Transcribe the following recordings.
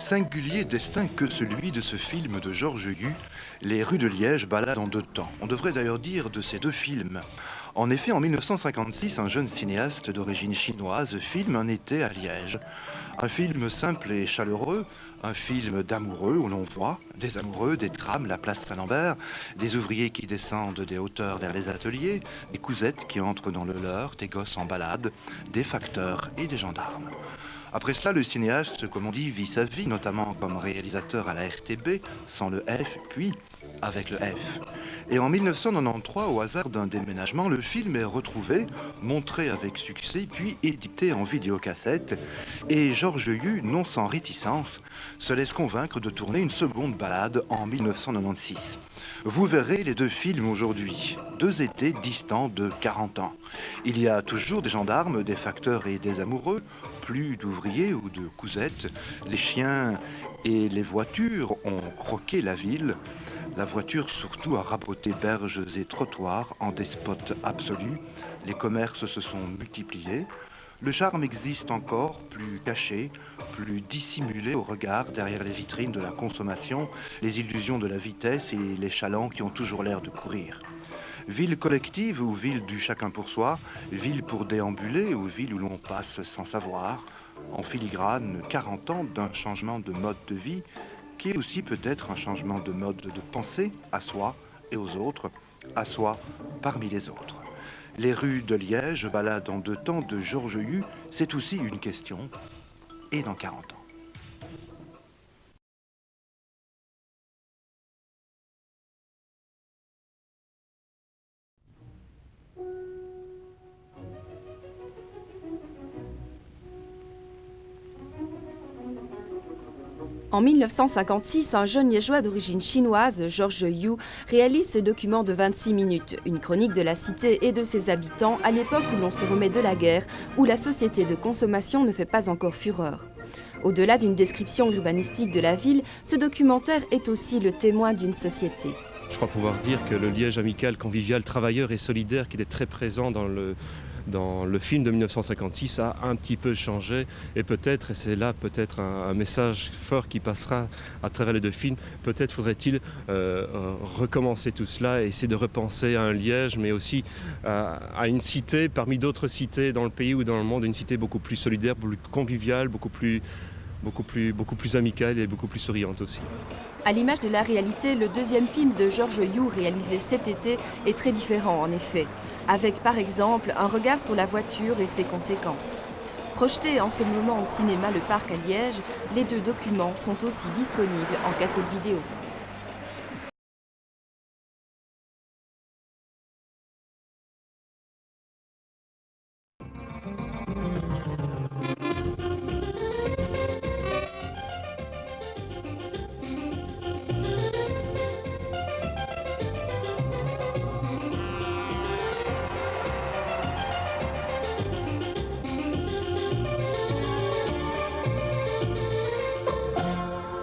singulier destin que celui de ce film de Georges Hu, Les rues de Liège, balade en deux temps. On devrait d'ailleurs dire de ces deux films. En effet, en 1956, un jeune cinéaste d'origine chinoise filme Un été à Liège. Un film simple et chaleureux, un film d'amoureux où l'on voit des amoureux, des trams, la place Saint-Lambert, des ouvriers qui descendent des hauteurs vers les ateliers, des cousettes qui entrent dans le leur, des gosses en balade, des facteurs et des gendarmes. Après cela, le cinéaste, comme on dit, vit sa vie, notamment comme réalisateur à la RTB, sans le F, puis avec le F. Et en 1993, au hasard d'un déménagement, le film est retrouvé, montré avec succès, puis édité en vidéocassette. Et Georges Hu, non sans réticence, se laisse convaincre de tourner une seconde balade en 1996. Vous verrez les deux films aujourd'hui, deux étés distants de 40 ans. Il y a toujours des gendarmes, des facteurs et des amoureux, plus d'ouvriers ou de cousettes. Les chiens et les voitures ont croqué la ville. La voiture surtout a raboté berges et trottoirs en despote absolu. Les commerces se sont multipliés. Le charme existe encore, plus caché, plus dissimulé au regard derrière les vitrines de la consommation, les illusions de la vitesse et les chalands qui ont toujours l'air de courir. Ville collective ou ville du chacun pour soi, ville pour déambuler ou ville où l'on passe sans savoir, en filigrane 40 ans d'un changement de mode de vie, qui est aussi peut-être un changement de mode de pensée à soi et aux autres, à soi parmi les autres. Les rues de Liège, balade en deux temps de Georges Hu, c'est aussi une question, et dans 40 ans. En 1956, un jeune liégeois d'origine chinoise, Georges Hu, réalise ce document de 26 minutes, une chronique de la cité et de ses habitants à l'époque où l'on se remet de la guerre, où la société de consommation ne fait pas encore fureur. Au-delà d'une description urbanistique de la ville, ce documentaire est aussi le témoin d'une société. Je crois pouvoir dire que le Liège amical, convivial, travailleur et solidaire qui était très présent dans le film de 1956 a un petit peu changé et peut-être, et c'est là peut-être un message fort qui passera à travers les deux films, peut-être faudrait-il recommencer tout cela et essayer de repenser à un Liège mais aussi à une cité parmi d'autres cités dans le pays ou dans le monde, une cité beaucoup plus solidaire, beaucoup plus conviviale, beaucoup plus amicale et beaucoup plus souriante aussi. À l'image de la réalité, le deuxième film de Georges Hu réalisé cet été est très différent en effet, avec par exemple un regard sur la voiture et ses conséquences. Projetés en ce moment au cinéma Le Parc à Liège, les deux documents sont aussi disponibles en cassette vidéo.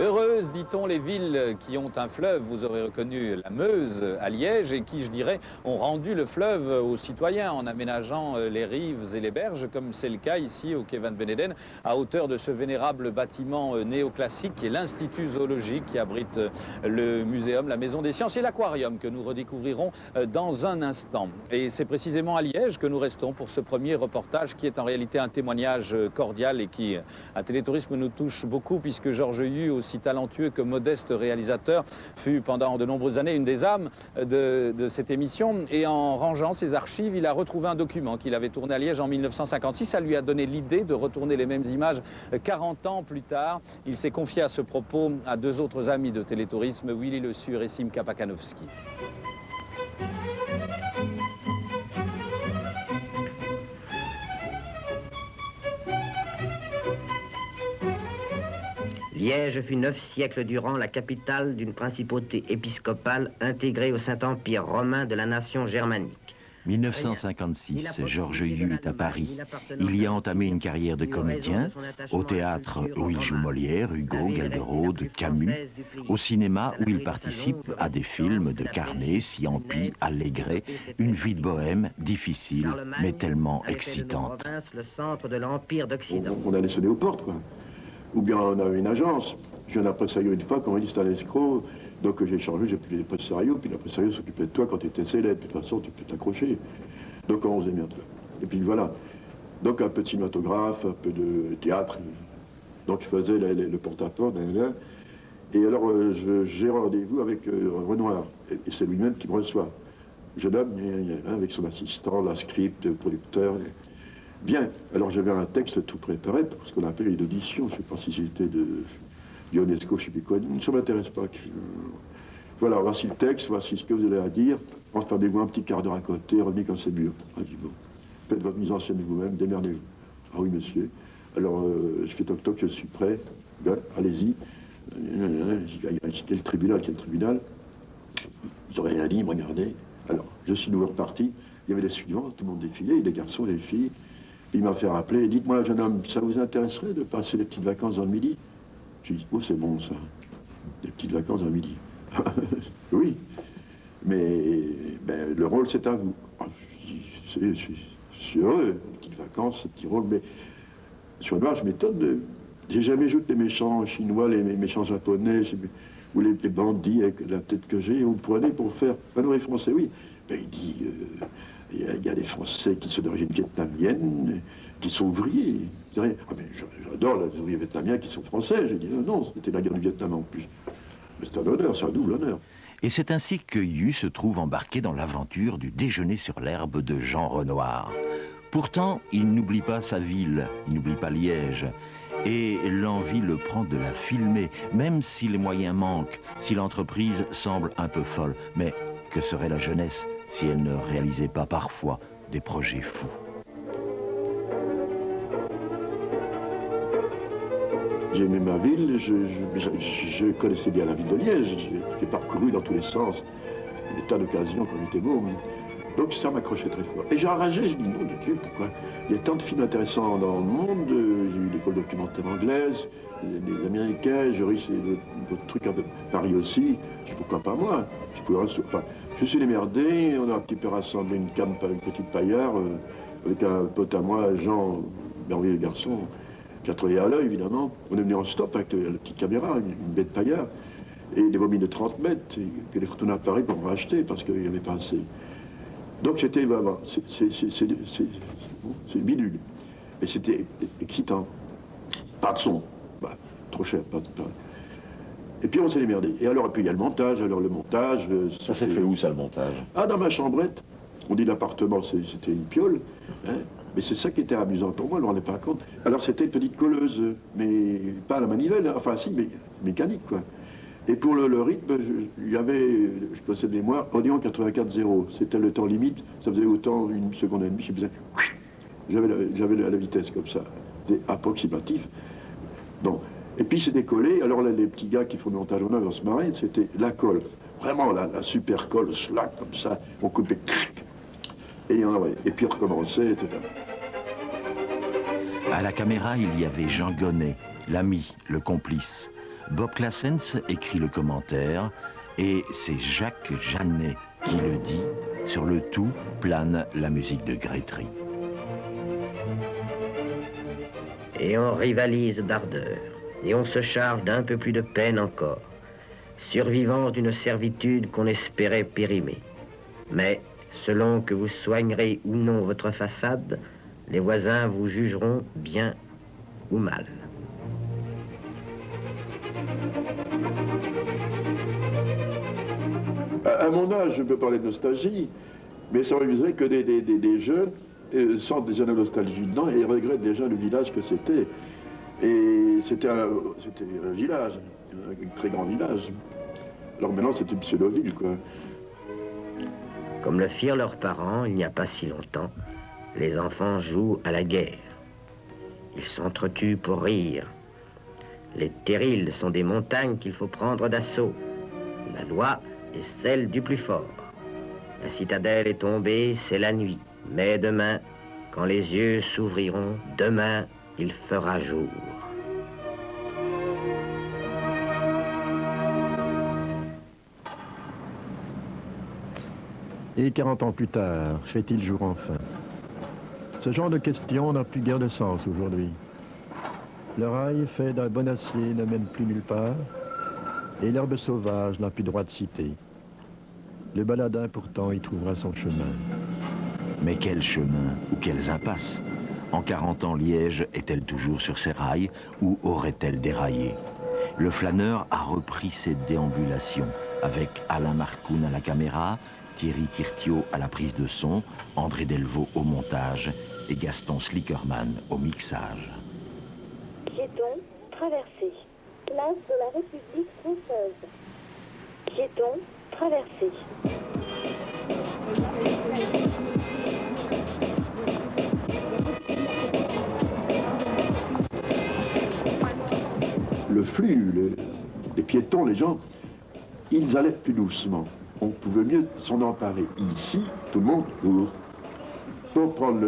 Heureuses, dit-on, les villes qui ont un fleuve, vous aurez reconnu la Meuse à Liège, et qui, je dirais, ont rendu le fleuve aux citoyens en aménageant les rives et les berges, comme c'est le cas ici au quai Van Beneden, à hauteur de ce vénérable bâtiment néoclassique qui est l'Institut zoologique, qui abrite le muséum, la Maison des Sciences et l'aquarium que nous redécouvrirons dans un instant. Et c'est précisément à Liège que nous restons pour ce premier reportage qui est en réalité un témoignage cordial et qui, à Télétourisme, nous touche beaucoup puisque Georges Hu, aussi talentueux que modeste réalisateur, fut pendant de nombreuses années une des âmes de cette émission. Et en rangeant ses archives, il a retrouvé un document qu'il avait tourné à Liège en 1956. Ça lui a donné l'idée de retourner les mêmes images 40 ans plus tard. Il s'est confié à ce propos à deux autres amis de Télétourisme, Willy Le Sur et Simka Pakanowski. Liège fut 9 siècles durant la capitale d'une principauté épiscopale intégrée au Saint-Empire romain de la nation germanique. 1956, Georges Hu est à Paris. Il y a entamé une carrière de comédien, au théâtre où il joue Molière, Hugo, Gelderode, Camus, au cinéma où il participe à des films de Carnet, Ciampi, Allégret, une vie de bohème difficile mais tellement excitante. Le centre de l'Empire d'Occident. On allait sonner aux portes, quoi. Ou bien on avait une agence. Je viens d'un impresario une fois, quand on m'a dit c'est un escroc, donc j'ai changé, j'ai pris l'impresario, puis l'impresario s'occupait de toi quand tu étais célèbre, de toute façon tu peux t'accrocher. Donc on faisait bien toi. Et puis voilà. Donc un peu de cinématographe, un peu de théâtre. Donc je faisais le porte-à-porte, et alors j'ai rendez-vous avec Renoir, et c'est lui-même qui me reçoit. Jeune homme, avec son assistant, la script, le producteur. Bien, alors j'avais un texte tout préparé pour ce qu'on appelle une audition, je ne sais pas si c'était de Ionesco, je ne sais plus quoi, ça ne m'intéresse pas. Voilà, voici le texte, voici ce que vous avez à dire, entendez-vous un petit quart d'heure à côté, revenez quand c'est mieux. Ah, dis bon, faites votre mise en scène vous-même, démerdez-vous. Ah oui, monsieur. Alors, je fais toc-toc, je suis prêt, bien, allez-y. Quel tribunal, quel tribunal. Vous aurez rien dit, me regardez. Alors, je suis nouveau reparti, il y avait les suivants, tout le monde défilait, les garçons, les filles. Il m'a fait rappeler, dites-moi, jeune homme, ça vous intéresserait de passer des petites vacances dans le midi? J'ai dit, oh, c'est bon ça, des petites vacances dans le midi. Oui, mais ben, le rôle, c'est à vous. Je suis heureux, des petites vacances, ce petit rôle, mais sur le noir, je m'étonne. J'ai jamais joué les méchants chinois, les méchants japonais, ou les bandits avec la tête que j'ai, vous me prenez pour faire... Ah non, les Français, oui. Ben, il dit, il y a des Français qui sont d'origine vietnamienne, qui sont ouvriers. Ah mais j'adore les ouvriers vietnamiens qui sont français. J'ai dit, non, c'était la guerre du Vietnam en plus. Mais c'est un honneur, c'est un double honneur. Et c'est ainsi que Yu se trouve embarqué dans l'aventure du déjeuner sur l'herbe de Jean Renoir. Pourtant, il n'oublie pas sa ville, il n'oublie pas Liège. Et l'envie le prend de la filmer, même si les moyens manquent, si l'entreprise semble un peu folle. Mais que serait la jeunesse si elle ne réalisait pas parfois des projets fous? J'aimais ma ville, je connaissais bien la ville de Liège, j'ai parcouru dans tous les sens, des tas d'occasions quand j'étais beau. Donc ça m'accrochait très fort. Et j'ai enragé, je dis, non, de Dieu, pourquoi? Il y a tant de films intéressants dans le monde, j'ai eu l'école documentaire anglaise, les Américains, j'ai réussi d'autres trucs, un peu Paris aussi, je dis, pourquoi pas moi? Je suis démerdé, on a un petit peu rassemblé une petite paillard, avec un pote à moi, Jean, merveilleux garçon, qui a travaillé à l'œil, évidemment. On est venu en stop avec la petite caméra, une bête paillard, et des vomis de 30 mètres, que les retourner à Paris pour me racheter, parce qu'il n'y avait pas assez. Donc c'était vraiment, c'est bidule. Et c'était excitant. Pas de son. Bah, trop cher, pas. Et puis on s'est démerdé. Et alors, puis il y a le montage. Ça s'est fait où, ça, le montage? Ah, dans ma chambrette. On dit l'appartement, c'était une piole. Hein, mais c'est ça qui était amusant pour moi, on ne rendait pas compte. Alors c'était une petite colleuse, mais pas à la manivelle, hein, enfin si, mais mécanique, quoi. Et pour le rythme, il y avait, je possédais moi, Odeon 84.0. C'était le temps limite, ça faisait autant, 1 seconde et demie, je faisais... J'avais la vitesse comme ça, c'était approximatif. Bon, et puis c'est décollé, alors là, les petits gars qui font le montage en œuvre dans ce marin, c'était la colle. Vraiment, la super colle, slack, comme ça, on coupait, et on envoyait. Et puis on recommençait, etc. À la caméra, il y avait Jean Gonnet, l'ami, le complice. Bob Claessens écrit le commentaire et c'est Jacques Jeannet qui le dit. Sur le tout plane la musique de Grétry. Et on rivalise d'ardeur, et on se charge d'un peu plus de peine encore, survivants d'une servitude qu'on espérait périmer. Mais, selon que vous soignerez ou non votre façade, les voisins vous jugeront bien ou mal. À mon âge, je peux parler de nostalgie, mais ça m'amuserait que des jeunes sentent déjà la nostalgie dedans et regrettent déjà le village que c'était. Et c'était un village, un très grand village. Alors maintenant, c'est une pseudo-ville, quoi. Comme le firent leurs parents il n'y a pas si longtemps, les enfants jouent à la guerre. Ils s'entretuent pour rire. Les terrils sont des montagnes qu'il faut prendre d'assaut. La loi est celle du plus fort. La citadelle est tombée, c'est la nuit. Mais demain, quand les yeux s'ouvriront, demain, il fera jour. Et 40 ans plus tard, fait-il jour enfin? Ce genre de question n'a plus guère de sens aujourd'hui. Le rail fait d'un bon acier ne mène plus nulle part, et l'herbe sauvage n'a plus droit de citer. Le baladin pourtant y trouvera son chemin. Mais quel chemin ou quelles impasses? En 40 ans, Liège est-elle toujours sur ses rails ou aurait-elle déraillé? Le flâneur a repris ses déambulations avec Alain Marcoun à la caméra, Thierry Tirtiot à la prise de son, André Delvaux au montage et Gaston Slickerman au mixage. Piéton, traversée. Place de la République française. Piéton, traversée. Le flux, les piétons, les gens, ils allaient plus doucement. On pouvait mieux s'en emparer. Ici, tout le monde court. Pour prendre,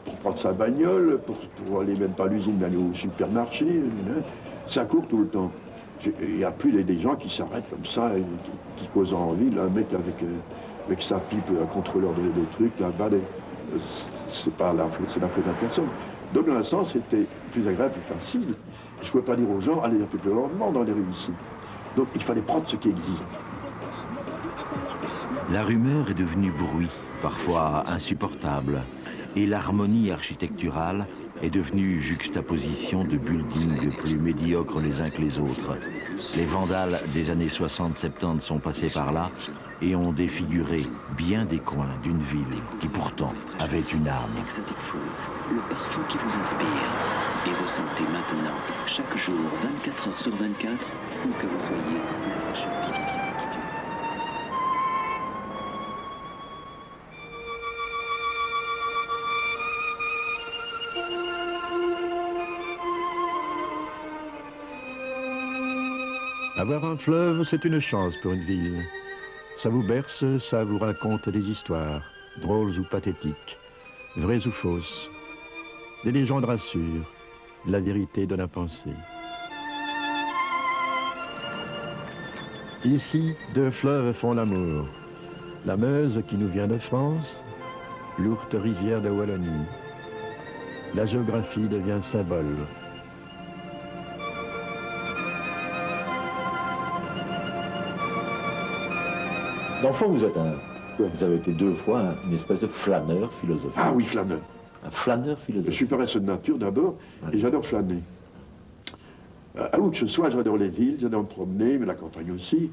pour prendre sa bagnole, pour aller même pas à l'usine, d'aller au supermarché, ça court tout le temps. Il n'y a plus des gens qui s'arrêtent comme ça, et qui causent en ville. Un mec avec sa pipe, un contrôleur des trucs, là-bas, c'est pas la faute d'un personne. Donc, dans un sens, c'était plus agréable, plus facile. Je ne pouvais pas dire aux gens, allez un peu plus lentement dans les rues ici. Donc, il fallait prendre ce qui existe. La rumeur est devenue bruit, parfois insupportable, et l'harmonie architecturale est devenue juxtaposition de buildings plus médiocres les uns que les autres. Les vandales des années 60-70 sont passés par là et ont défiguré bien des coins d'une ville qui pourtant avait une âme. Exotic Fruit, le parfum qui vous inspire. Et ressentez maintenant, chaque jour, 24 heures sur 24, où que vous soyez, la fraîcheur vivifiante qui dure. Avoir un fleuve, c'est une chance pour une ville. Ça vous berce, ça vous raconte des histoires, drôles ou pathétiques, vraies ou fausses. Des légendes rassurent, la vérité donne à penser. Ici, deux fleuves font l'amour. La Meuse qui nous vient de France, l'ourte rivière de Wallonie. La géographie devient symbole. D'enfant, vous avez été 2 fois une espèce de flâneur philosophique. Ah oui, flâneur. Un flâneur philosophique. Je suis paresseux de nature d'abord, et j'adore flâner. À où que ce soit, j'adore les villes, j'adore me promener, mais la campagne aussi.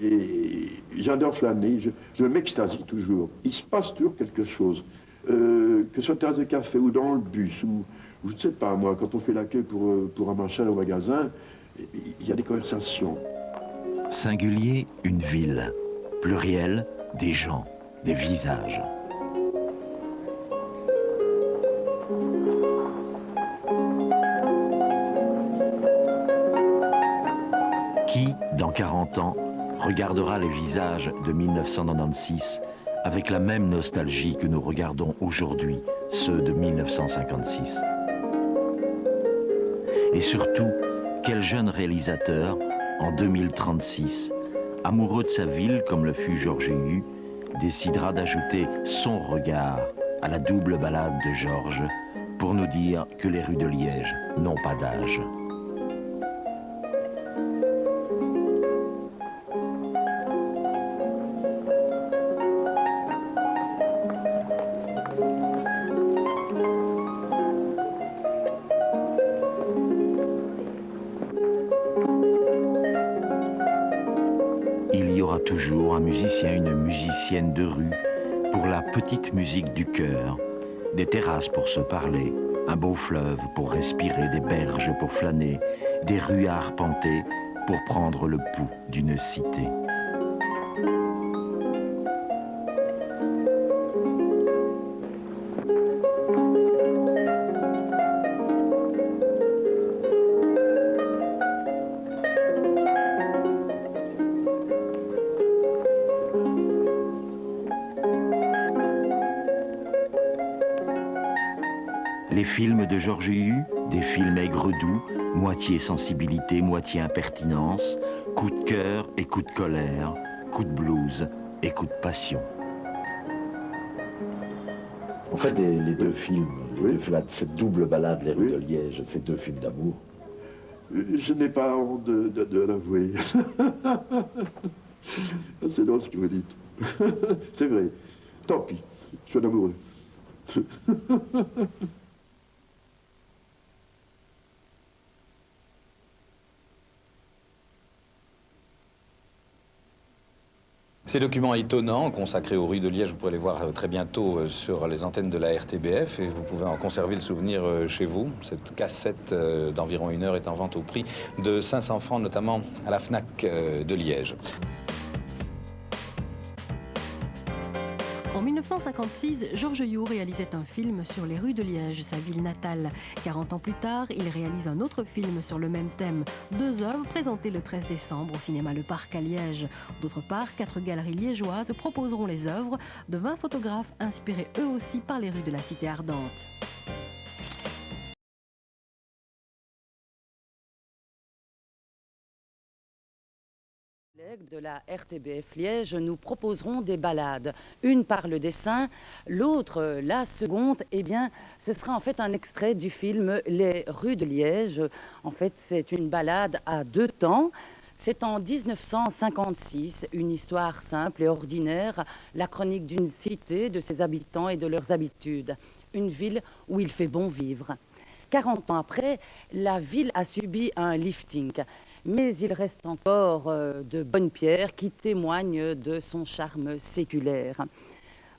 Et j'adore flâner, je m'extasie toujours. Il se passe toujours quelque chose. Que ce soit terrasse de café ou dans le bus, ou je ne sais pas moi, quand on fait la queue pour un machin au magasin, il y a des conversations. Singulier, une ville. Pluriel, des gens, des visages. Qui, dans 40 ans, regardera les visages de 1996 avec la même nostalgie que nous regardons aujourd'hui ceux de 1956? Et surtout, quel jeune réalisateur, en 2036, amoureux de sa ville comme le fut Georges Hugues, décidera d'ajouter son regard à la double balade de Georges pour nous dire que les rues de Liège n'ont pas d'âge. Toujours un musicien, une musicienne de rue pour la petite musique du cœur, des terrasses pour se parler, un beau fleuve pour respirer, des berges pour flâner, des rues à arpenter pour prendre le pouls d'une cité. Les films de Georges Hugues, des films aigre-doux, moitié sensibilité, moitié impertinence, coup de cœur et coup de colère, coup de blues et coup de passion. En fait, les deux films, Oui. Cette double balade, Les rues de Liège, ces deux films d'amour. Je n'ai pas honte de l'avouer. C'est drôle ce que vous dites. C'est vrai. Tant pis, je suis un amoureux. Ces documents étonnants consacrés aux rues de Liège, vous pourrez les voir très bientôt sur les antennes de la RTBF et vous pouvez en conserver le souvenir chez vous. Cette cassette d'environ 1 heure est en vente au prix de 500 francs, notamment à la FNAC de Liège. En 1956, Georges Youx réalisait un film sur les rues de Liège, sa ville natale. 40 ans plus tard, il réalise un autre film sur le même thème. 2 œuvres présentées le 13 décembre au cinéma Le Parc à Liège. D'autre part, 4 galeries liégeoises proposeront les œuvres de 20 photographes inspirés eux aussi par les rues de la cité ardente. De la RTBF Liège, nous proposerons des balades. Une par le dessin, l'autre, la seconde, eh bien, ce sera en fait un extrait du film Les rues de Liège. En fait, c'est une balade à 2 temps. C'est en 1956, une histoire simple et ordinaire, la chronique d'une cité, de ses habitants et de leurs habitudes. Une ville où il fait bon vivre. 40 ans après, la ville a subi un lifting. Mais il reste encore de bonnes pierres qui témoignent de son charme séculaire.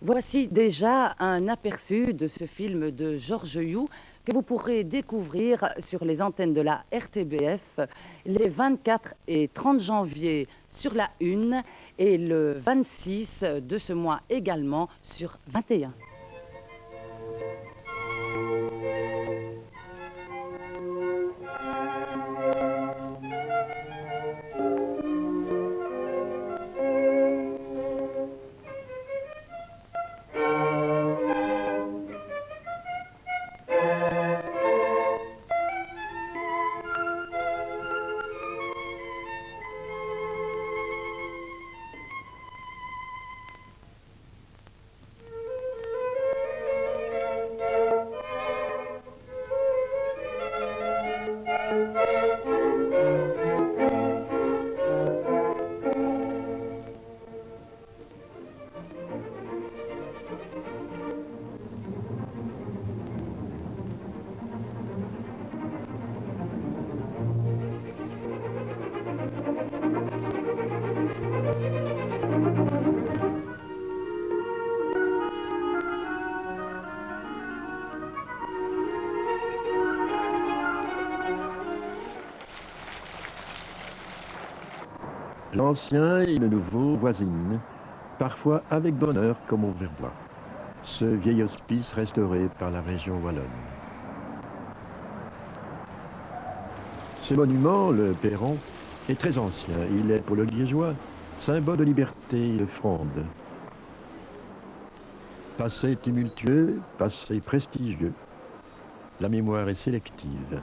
Voici déjà un aperçu de ce film de Georges Youx que vous pourrez découvrir sur les antennes de la RTBF les 24 et 30 janvier sur la 1 et le 26 de ce mois également sur 21. L'ancien et le nouveau voisinent, parfois avec bonheur comme on verra. Ce vieil hospice restauré par la région wallonne. Ce monument, le perron, est très ancien. Il est pour le Liégeois symbole de liberté et de fronde. Passé tumultueux, passé prestigieux, la mémoire est sélective.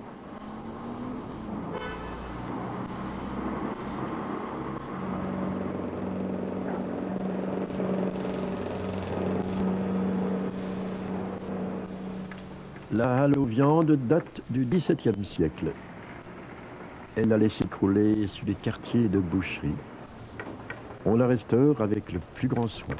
La halle aux viandes date du XVIIe siècle. Elle allait s'écrouler sur les quartiers de boucherie. On la restaure avec le plus grand soin.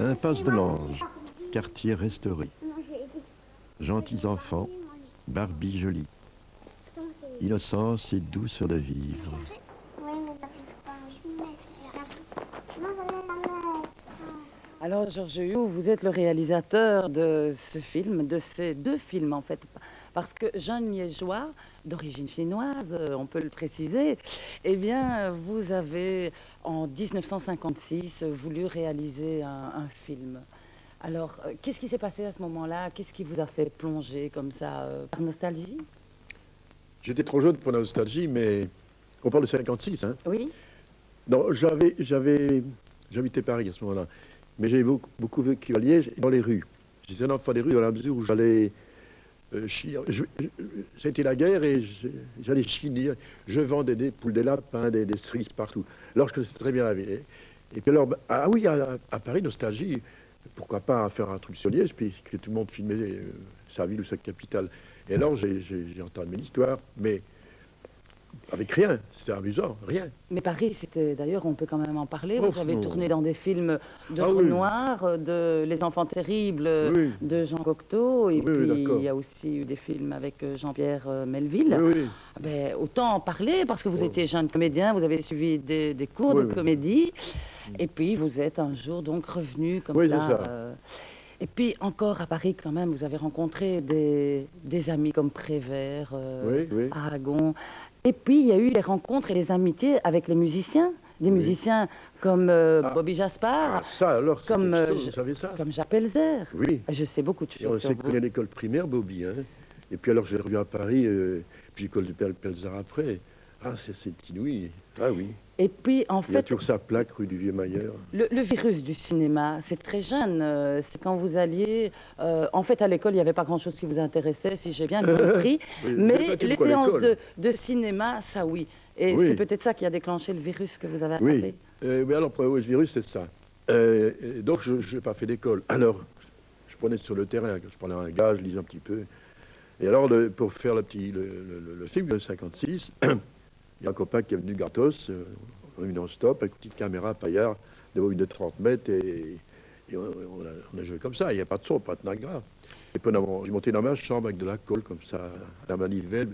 Impasse de l'Ange, quartier restauré. Gentils enfants, Barbie jolie. Innocence et douceur de vivre. Oui, mais la plupart, je me laisse faire. Alors, Georges Hue, vous êtes le réalisateur de ce film, de ces deux films en fait. Parce que jeune liégeois, d'origine chinoise, on peut le préciser, eh bien, vous avez, en 1956, voulu réaliser un film. Alors, qu'est-ce qui s'est passé à ce moment-là? Qu'est-ce qui vous a fait plonger comme ça, par nostalgie? J'étais trop jeune pour la nostalgie, mais on parle de 56, hein? Oui. Non, j'habitais Paris à ce moment-là, mais j'avais beaucoup vécu à Liège, dans les rues. J'étais un enfant des rues dans la mesure où j'allais... C'était la guerre et j'allais chiner. Je vendais des poules, des lapins, des cerises partout. Alors je connaissais très bien la ville. Et puis alors, ah oui, à Paris, nostalgie, pourquoi pas faire un truc sur Liège, puis que tout le monde filmait sa ville ou sa capitale. Et alors j'ai entendu l'histoire, mais avec rien, c'était amusant, rien. Mais Paris, c'était d'ailleurs, on peut quand même en parler. Oh, vous avez non. tourné dans des films de Ah oui. Renoir, de Les Enfants Terribles, Oui. de Jean Cocteau, et Oui, oui, puis d'accord. il y a aussi eu des films avec Jean-Pierre Melville. Oui, oui. Ben, autant en parler parce que vous étiez jeune comédien, vous avez suivi des cours Oui, de oui. comédie, et puis vous êtes un jour donc revenu comme Oui, ça. c'est ça. Et puis encore à Paris quand même, vous avez rencontré des amis comme Prévert, Oui, oui. Aragon. Et puis il y a eu des rencontres et des amitiés avec les musiciens, des musiciens comme Bobby Jaspar, Ça, alors, c'est comme, quelque chose, vous savez ça? comme Jacques Pelzer. Oui. Je sais beaucoup de Et on choses sur s'est connus vous. à l'école primaire, Bobby, hein. Et puis alors j'ai revu à Paris, puis l'école de Pelzar après. Ah, c'est inouï. Ah oui. Et puis en Il y a fait, toujours sa plaque rue du Vieux-Mailleur. le virus du cinéma, c'est très jeune. C'est quand vous alliez... en fait, à l'école, il n'y avait pas grand-chose qui vous intéressait, si j'ai bien compris. Oui, Mais pas tout les quoi, séances l'école. de cinéma, ça oui. Et Oui. c'est peut-être ça qui a déclenché le virus que vous avez attrapé. Oui. Mais alors, oui, ce virus, c'est ça. Et donc, je n'ai pas fait d'école. Alors, je prenais sur le terrain, je prenais un gaz, je lisais un petit peu. Et alors, pour faire le film de 56, il y a un copain qui est venu gratos, on a mis non-stop, avec une petite caméra paillard de 30 mètres, et on a joué comme ça, il n'y a pas de son, pas de nagra. Et puis j'ai monté dans ma chambre avec de la colle, comme ça, à la manivelle.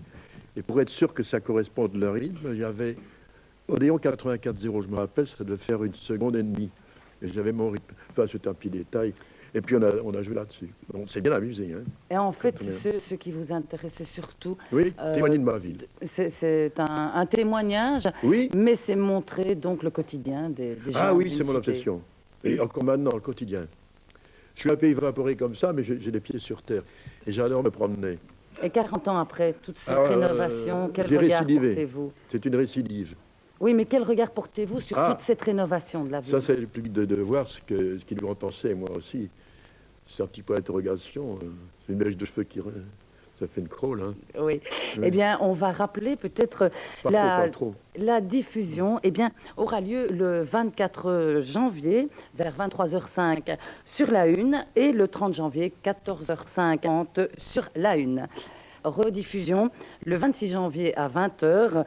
Et pour être sûr que ça corresponde au rythme, j'avais Odéon 84.0, je me rappelle, ça devait faire 1 seconde et demie. Et j'avais mon rythme, enfin, c'était un petit détail. Et puis on a joué là-dessus. On s'est bien amusé, hein. Et en fait, Quand même. ce qui vous intéressait surtout... Oui, témoigner de ma ville. C'est un témoignage, Oui. mais c'est montrer donc le quotidien des gens. Ah oui, d'une c'est mon cité. obsession. Et encore maintenant, le quotidien. Je suis un peu évaporé comme ça, mais j'ai les pieds sur terre. Et j'adore me promener. Et 40 ans après toutes ces Ah, rénovations, quel j'ai regard récidivé. portez-vous? C'est une récidive. Oui, mais quel regard portez-vous sur Ah. toute cette rénovation de la ville? Ça, c'est le public de voir ce qu'ils lui en pensaient, moi aussi. C'est un petit point d'interrogation. C'est une mèche de cheveux ça fait une crôle, hein. Oui. Oui. Eh bien, on va rappeler peut-être Pas trop. la diffusion. Eh bien, aura lieu le 24 janvier vers 23h05 sur la Une et le 30 janvier 14h50 sur la Une. Rediffusion le 26 janvier à 20h.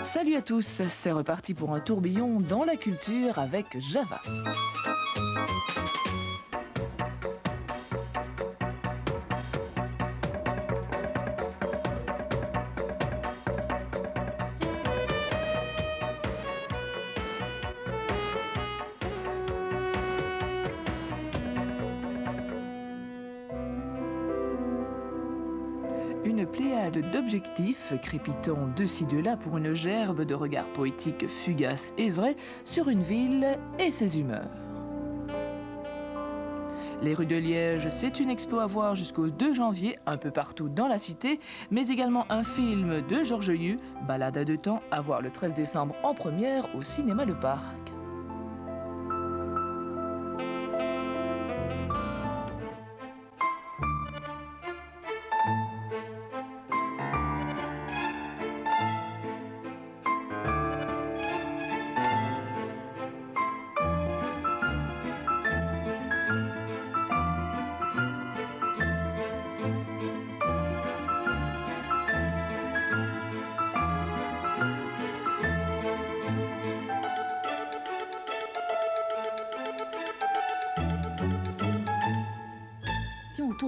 Salut à tous, c'est reparti pour un tourbillon dans la culture avec Java. Une pléiade d'objectifs crépitant de ci de là pour une gerbe de regards poétiques fugaces et vrais sur une ville et ses humeurs. Les rues de Liège, c'est une expo à voir jusqu'au 2 janvier, un peu partout dans la cité, mais également un film de Georges Hue, Balade à 2 temps, à voir le 13 décembre en première au cinéma Le Parc.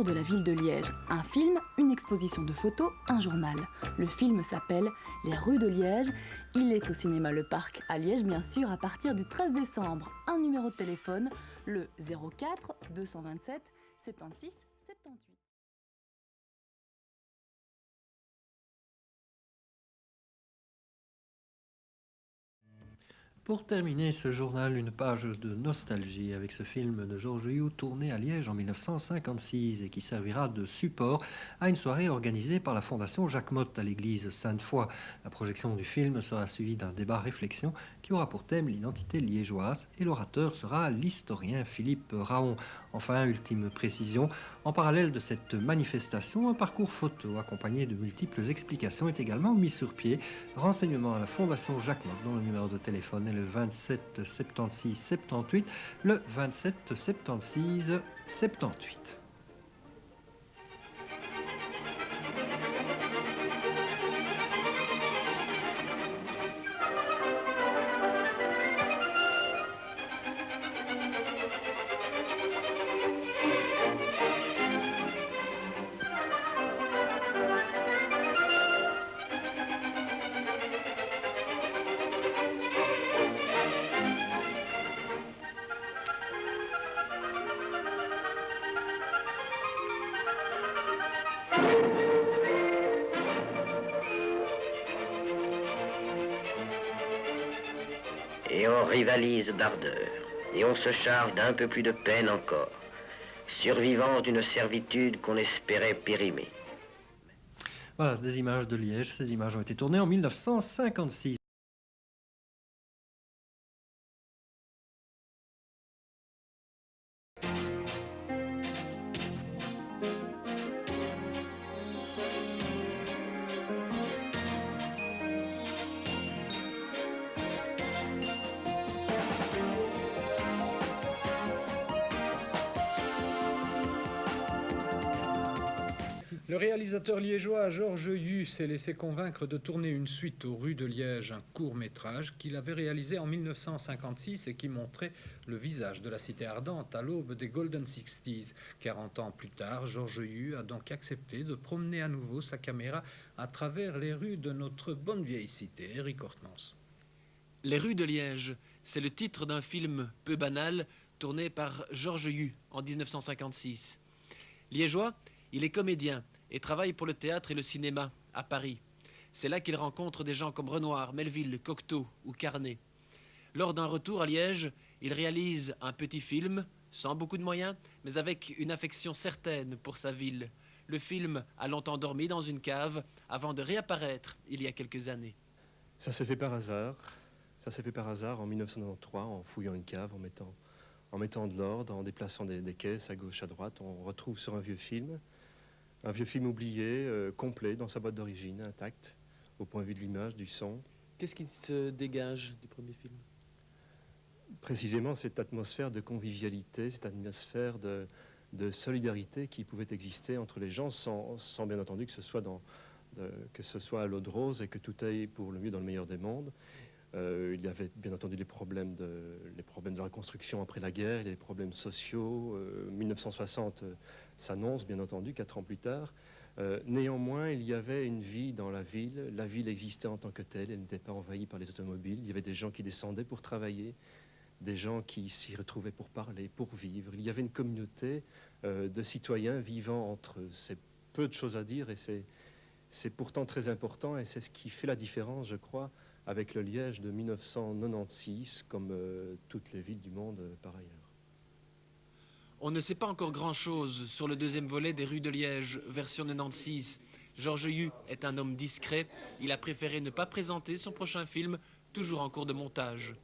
autour de la ville de Liège. Un film, une exposition de photos, un journal. Le film s'appelle Les rues de Liège. Il est au cinéma Le Parc à Liège, bien sûr, à partir du 13 décembre. Un numéro de téléphone, le 04 227 76 78. Pour terminer ce journal, une page de nostalgie avec ce film de Georges Huot tourné à Liège en 1956 et qui servira de support à une soirée organisée par la Fondation Jacques Motte à l'église Sainte-Foy. La projection du film sera suivie d'un débat-réflexion qui aura pour thème l'identité liégeoise et l'orateur sera l'historien Philippe Raon. Enfin, ultime précision, en parallèle de cette manifestation, un parcours photo accompagné de multiples explications est également mis sur pied. Renseignement à la Fondation Jacques Motte dont le numéro de téléphone est le 27 76 78, le 27 76 78. Et on rivalise d'ardeur, et on se charge d'un peu plus de peine encore, survivants d'une servitude qu'on espérait périmer. Voilà, des images de Liège. Ces images ont été tournées en 1956. Le réalisateur liégeois Georges Huot s'est laissé convaincre de tourner une suite aux rues de Liège, un court-métrage qu'il avait réalisé en 1956 et qui montrait le visage de la cité ardente à l'aube des Golden Sixties. 40 ans plus tard, Georges Huot a donc accepté de promener à nouveau sa caméra à travers les rues de notre bonne vieille cité. Eric Hortense. Les rues de Liège, c'est le titre d'un film peu banal tourné par Georges Huot en 1956. Liégeois, il est comédien et travaille pour le théâtre et le cinéma à Paris. C'est là qu'il rencontre des gens comme Renoir, Melville, Cocteau ou Carnet. Lors d'un retour à Liège, il réalise un petit film, sans beaucoup de moyens, mais avec une affection certaine pour sa ville. Le film a longtemps dormi dans une cave avant de réapparaître il y a quelques années. Ça s'est fait par hasard. Ça s'est fait par hasard en 1993, en fouillant une cave, en mettant de l'ordre, en déplaçant des caisses à gauche, à droite. On retrouve sur un vieux film oublié, complet dans sa boîte d'origine, intact, au point de vue de l'image, du son. Qu'est-ce qui se dégage du premier film? Précisément cette atmosphère de convivialité, cette atmosphère de solidarité qui pouvait exister entre les gens, sans bien entendu que ce soit à l'eau de rose et que tout aille pour le mieux dans le meilleur des mondes. Il y avait bien entendu les problèmes de la reconstruction après la guerre, il y a des problèmes sociaux. 1960 s'annonce bien entendu 4 ans plus tard. Néanmoins, il y avait une vie dans la ville existait en tant que telle, elle n'était pas envahie par les automobiles, il y avait des gens qui descendaient pour travailler, des gens qui s'y retrouvaient pour parler, pour vivre. Il y avait une communauté de citoyens vivant entre ces peu de choses à dire et c'est pourtant très important et c'est ce qui fait la différence, je crois, avec le Liège de 1996, comme toutes les villes du monde par ailleurs. On ne sait pas encore grand-chose sur le deuxième volet des rues de Liège, version 96. Georges Huot est un homme discret. Il a préféré ne pas présenter son prochain film, toujours en cours de montage.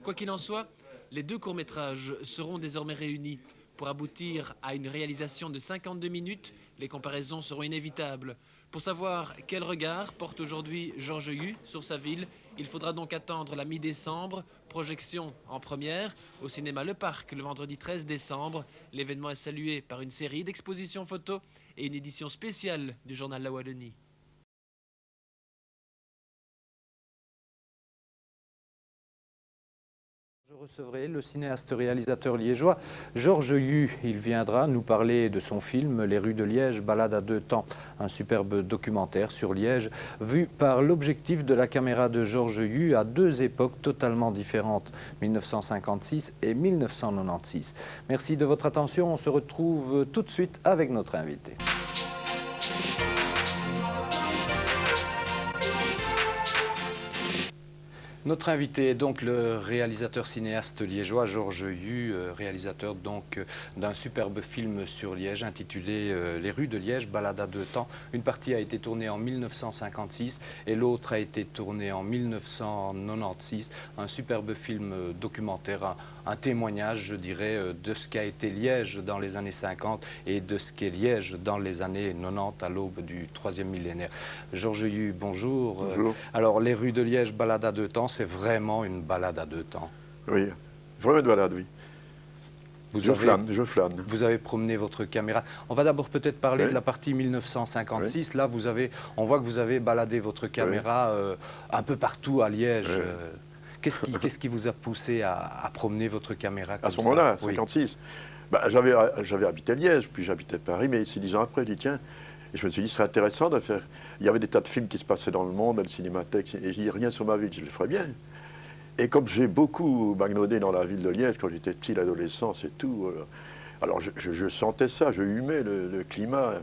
Quoi qu'il en soit, les 2 courts-métrages seront désormais réunis. Pour aboutir à une réalisation de 52 minutes, les comparaisons seront inévitables. Pour savoir quel regard porte aujourd'hui Georges Huot sur sa ville, il faudra donc attendre la mi-décembre, projection en première au cinéma Le Parc le vendredi 13 décembre. L'événement est salué par une série d'expositions photos et une édition spéciale du journal La Wallonie. Je recevrai le cinéaste réalisateur liégeois Georges Hu. Il viendra nous parler de son film Les rues de Liège, balade à deux temps, un superbe documentaire sur Liège vu par l'objectif de la caméra de Georges Hu à deux époques totalement différentes, 1956 et 1996. Merci de votre attention, on se retrouve tout de suite avec notre invité. Notre invité est donc le réalisateur cinéaste liégeois Georges Hu, réalisateur donc d'un superbe film sur Liège intitulé Les rues de Liège, balade à deux temps. Une partie a été tournée en 1956 et l'autre a été tournée en 1996. Un superbe film documentaire, un témoignage, je dirais, de ce qu'a été Liège dans les années 50 et de ce qu'est Liège dans les années 90 à l'aube du troisième millénaire. Georges Hu, bonjour. Bonjour. Alors, Les rues de Liège, balade à deux temps, c'est vraiment une balade à deux temps. Oui, vraiment une balade, oui. Je flâne. Vous avez promené votre caméra. On va d'abord peut-être parler de la partie 1956. Là, on voit que vous avez baladé votre caméra un peu partout à Liège. Qu'est-ce qui vous a poussé à promener votre caméra comme à ce moment-là, ça? 56. Bah, j'avais habité Liège, puis j'habitais Paris, mais c'est 10 ans après, je dis tiens, et je me suis dit, ce serait intéressant de faire... Il y avait des tas de films qui se passaient dans le monde, à la cinémathèque, et je dis rien sur ma ville, je le ferais bien. Et comme j'ai beaucoup magnaudé dans la ville de Liège, quand j'étais petit, l'adolescence et tout, alors je sentais ça, je humais le climat.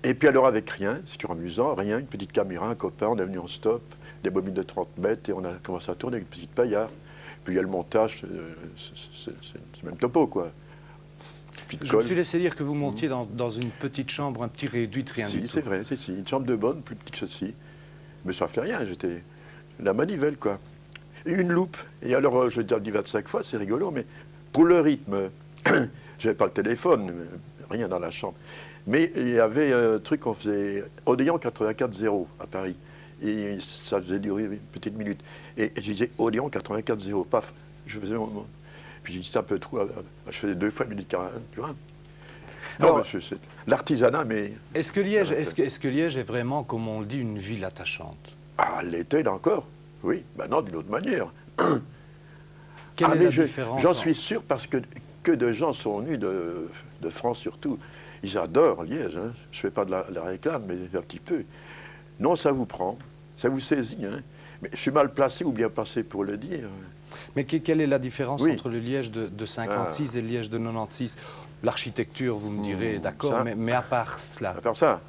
Et puis alors avec rien, c'est toujours amusant, rien, une petite caméra, un copain, on est venu en stop, des bobines de 30 mètres, et on a commencé à tourner avec une petite paillard. Puis il y a le montage, c'est le même topo, quoi. Je me suis laissé dire que vous montiez dans une petite chambre, un petit réduit de rien du tout. Si, c'est vrai, c'est une chambre de bonne, plus petite que ceci. Mais ça ne fait rien, j'étais la manivelle, quoi. Et une loupe. Et alors, je l'ai dit 25 fois, c'est rigolo, mais pour le rythme, j'avais pas le téléphone, rien dans la chambre. Mais il y avait un truc qu'on faisait, Odéon 84.0 à Paris. Et ça faisait durer une petite minute. Et je disais Odéon 84.0, paf, je faisais mon... Puis j'ai dit c'est un peu trop, je faisais 2 fois 1 minute 40, tu vois. Non, c'est l'artisanat, mais... Est-ce que Liège est vraiment, comme on le dit, une ville attachante? Ah, l'était là encore, oui. Maintenant, d'une autre manière. Quelle est la différence? J'en suis sûr, parce que de gens sont venus de France surtout. Ils adorent Liège, hein. Je ne fais pas de la réclame, mais un petit peu. Non, ça vous prend, ça vous saisit, hein. Mais je suis mal placé ou bien placé pour le dire. Mais quelle est la différence entre le Liège de 56 et le Liège de 96? L'architecture, vous me direz, d'accord, mais à part cela. À part ça,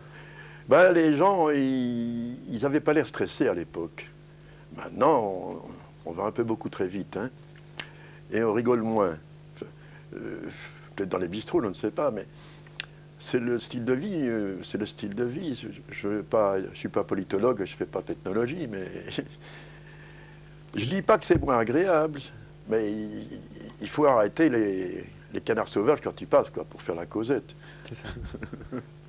ben, les gens, ils n'avaient pas l'air stressés à l'époque. Maintenant, on va un peu beaucoup très vite, hein, et on rigole moins. Peut-être dans les bistrots, je ne sais pas, mais c'est le style de vie. C'est le style de vie. Je ne suis pas politologue, je ne fais pas technologie, mais je ne dis pas que c'est moins agréable, mais il faut arrêter les canards sauvages quand ils passent, quoi, pour faire la causette. C'est ça.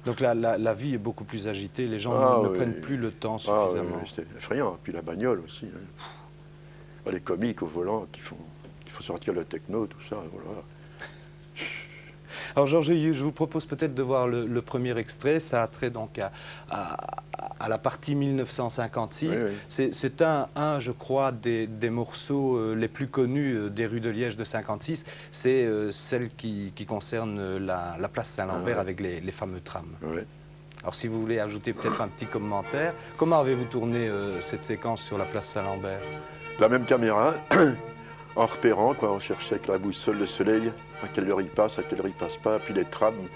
Donc la vie est beaucoup plus agitée, les gens ne prennent plus le temps suffisamment. Oui, c'est effrayant. Puis la bagnole aussi. Hein. Les comiques au volant qu'il faut sortir le techno, tout ça, voilà. Alors Georges Hu, je vous propose peut-être de voir le premier extrait. Ça a trait donc à la partie 1956. Oui, oui. C'est je crois, des morceaux les plus connus des rues de Liège de 56. C'est celle qui concerne la place Saint-Lambert avec les fameux trams. Oui. Alors si vous voulez ajouter peut-être un petit commentaire, comment avez-vous tourné cette séquence sur la place Saint-Lambert? La même caméra, en repérant, quoi, on cherchait avec la boussole le soleil, à quelle heure il passe, à quelle heure il passe pas, puis les trams.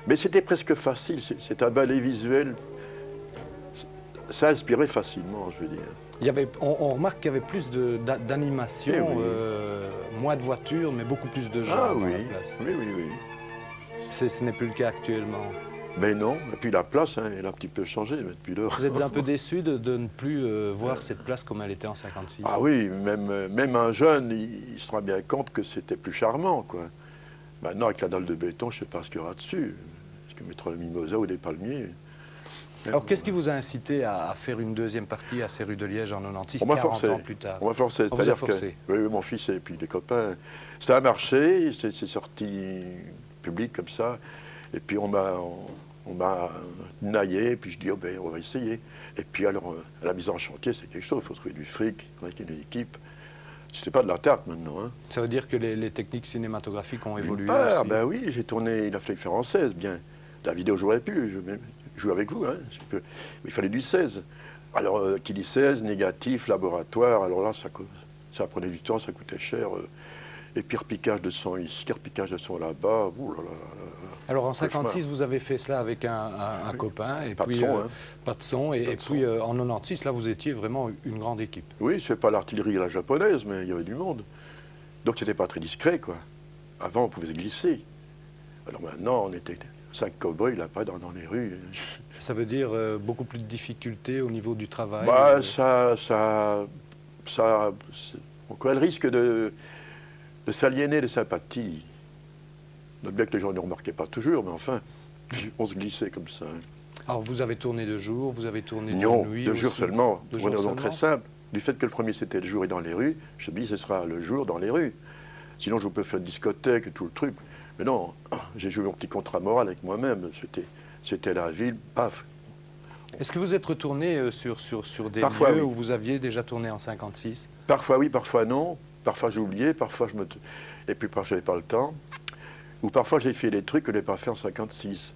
Mais c'était presque facile, c'est un ballet visuel. Ça inspirait facilement, je veux dire. On remarque qu'il y avait plus d'animation, moins de voitures, mais beaucoup plus de gens dans la place. Oui. Ce n'est plus le cas actuellement. Mais non, et puis la place, hein, elle a un petit peu changé depuis lors. Vous êtes un peu déçu de ne plus voir cette place comme elle était en 56? Ah oui, même un jeune, il se rend bien compte que c'était plus charmant, quoi. Maintenant, avec la dalle de béton, je ne sais pas ce qu'il y aura dessus. Est-ce qu'on mettra le mimosa ou des palmiers? Alors, qu'est-ce qui vous a incité à faire une deuxième partie à ces rues de Liège en 96, 40 ans plus tard? On m'a forcé. C'est-à-dire que oui, mon fils et puis les copains, ça a marché, c'est sorti public comme ça. Et puis on m'a naillé, puis je dis, oh ben, on va essayer. Et puis alors, la mise en chantier, c'est quelque chose, il faut trouver du fric, avec une équipe. C'était pas de la tarte maintenant. Hein. Ça veut dire que les techniques cinématographiques ont évolué part, aussi. ben oui, j'ai tourné, il a fallu faire en 16, bien. La vidéo, j'aurais pu jouer avec vous, hein, mais il fallait du 16. Alors, qui dit 16, négatif, laboratoire, alors là, ça prenait du temps, ça coûtait cher. Et puis repiquage de son ici, repiquage de son là-bas. Alors en 56, vous avez fait cela avec un copain, et puis pas de son, et puis en 96, là vous étiez vraiment une grande équipe. Oui, c'est pas l'artillerie à la japonaise, mais il y avait du monde. Donc c'était pas très discret, quoi. Avant, on pouvait se glisser. Alors maintenant, on était 5 cow-boys là-bas dans les rues. Ça veut dire beaucoup plus de difficultés au niveau du travail? Bah, on court le risque de s'aliéner de sympathie. Bien que les gens ne remarquaient pas toujours, mais enfin, on se glissait comme ça. Alors vous avez tourné de jour, vous avez tourné de nuit? Non, de jour seulement. De pour une jour raison très simple. Du fait que le premier c'était le jour et dans les rues, je me dis ce sera le jour dans les rues. Sinon je peux faire une discothèque et tout le truc. Mais non, j'ai joué mon petit contrat moral avec moi-même. C'était la ville, paf. Est-ce que vous êtes retourné sur des Parfois, lieux oui. où vous aviez déjà tourné en 56? Parfois oui, parfois non. Parfois j'ai oublié, parfois et puis parfois j'avais pas le temps. Ou parfois j'ai fait des trucs que je n'ai pas fait en 56.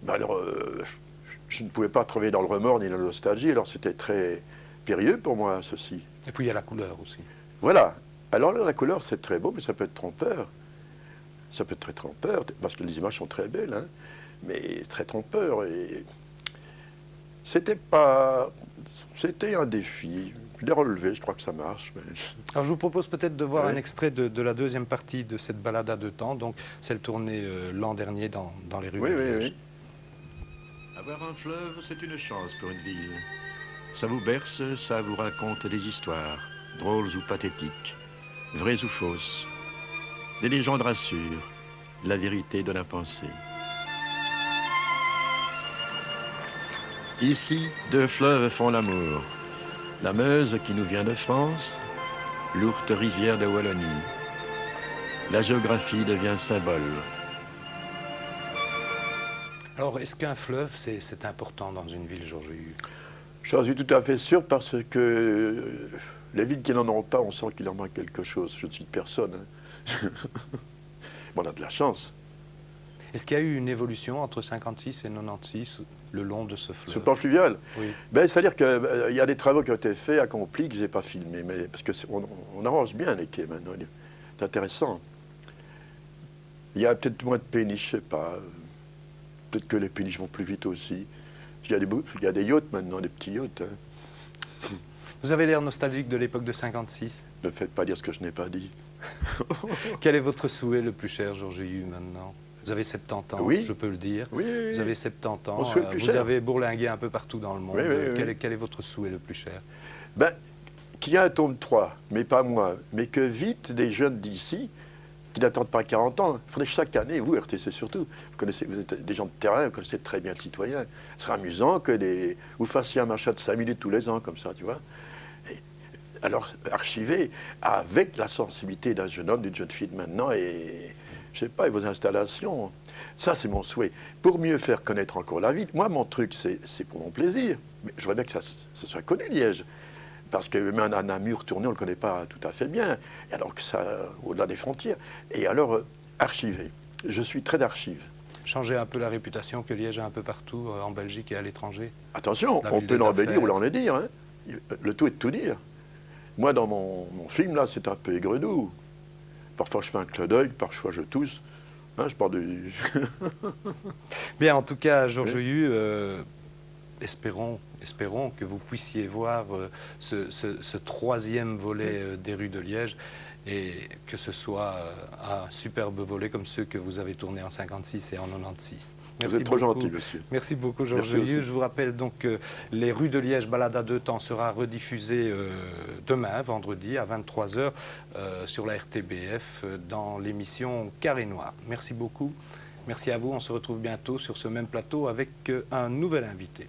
Mais alors, je ne pouvais pas travailler dans le remords ni dans la nostalgie, alors c'était très périlleux pour moi, ceci. Et puis il y a la couleur aussi. Voilà. Alors là, la couleur, c'est très beau, mais ça peut être trompeur. Ça peut être très trompeur, parce que les images sont très belles, hein, mais très trompeur. Et c'était un défi. Je l'ai relevé, je crois que ça marche. Mais... Alors je vous propose peut-être de voir un extrait de la deuxième partie de cette balade à 2 temps, donc celle tournée l'an dernier dans les rues de Liège. Oui. Avoir un fleuve, c'est une chance pour une ville. Ça vous berce, ça vous raconte des histoires, drôles ou pathétiques, vraies ou fausses. Des légendes rassurent, la vérité donne à penser. Ici, 2 fleuves font l'amour. La Meuse qui nous vient de France, l'ourte rivière de Wallonie. La géographie devient symbole. Alors, est-ce qu'un fleuve, c'est important dans une ville, Georges Hue? J'en suis tout à fait sûr, parce que les villes qui n'en ont pas, on sent qu'il en manque quelque chose. Je ne cite personne. Hein. On a de la chance. Est-ce qu'il y a eu une évolution entre 56 et 96 le long de ce fleuve? Sur le plan fluvial? Oui. Ben, c'est-à-dire qu'il y a des travaux qui ont été faits, accomplis, que je n'ai pas filmés. Mais, parce qu'on arrange bien les quais maintenant. C'est intéressant. Il y a peut-être moins de péniches, je ne sais pas. Peut-être que les péniches vont plus vite aussi. Il y a des yachts maintenant, des petits yachts. Hein. Vous avez l'air nostalgique de l'époque de 56. Ne faites pas dire ce que je n'ai pas dit. Quel est votre souhait le plus cher, Georges Hue, maintenant? Vous avez 70 ans, oui. Je peux le dire. Oui. Vous avez 70 ans, vous avez bourlingué un peu partout dans le monde. Oui. Quel est votre souhait le plus cher? Ben, qu'il y ait un tome 3, mais pas moi, mais que vite des jeunes d'ici, qui n'attendent pas 40 ans, il faudrait chaque année, vous, RTC surtout, vous êtes des gens de terrain, vous connaissez très bien le citoyen. Ce serait amusant que vous fassiez un machin de 5 minutes tous les ans, comme ça, tu vois. Alors, archiver avec la sensibilité d'un jeune homme, d'une jeune fille de maintenant, et je sais pas, et vos installations. Ça, c'est mon souhait. Pour mieux faire connaître encore la ville, moi, mon truc, c'est pour mon plaisir. Mais je voudrais bien que ça soit connu, Liège. Parce que même un mur tourné, on ne le connaît pas tout à fait bien. Et alors que ça, au-delà des frontières. Et alors, archiver. Je suis très d'archives. Changer un peu la réputation que Liège a un peu partout, en Belgique et à l'étranger. Attention, on peut l'embellir ou l'enlaidir. Hein. Le tout est de tout dire. Moi, dans mon film, là, c'est un peu aigre-doux. Parfois, je fais un clin d'œil, parfois, je tousse. Hein, je parle de... Bien, en tout cas, Georges Hue, espérons que vous puissiez voir ce troisième volet des rues de Liège, et que ce soit un superbe volet comme ceux que vous avez tournés en 56 et en 96. Vous êtes trop gentil, monsieur. Merci beaucoup, Georges Hue. Je vous rappelle donc que les rues de Liège, balade à 2 temps, sera rediffusée demain, vendredi, à 23 h sur la RTBF, dans l'émission Carré Noir. Merci beaucoup. Merci à vous. On se retrouve bientôt sur ce même plateau avec un nouvel invité.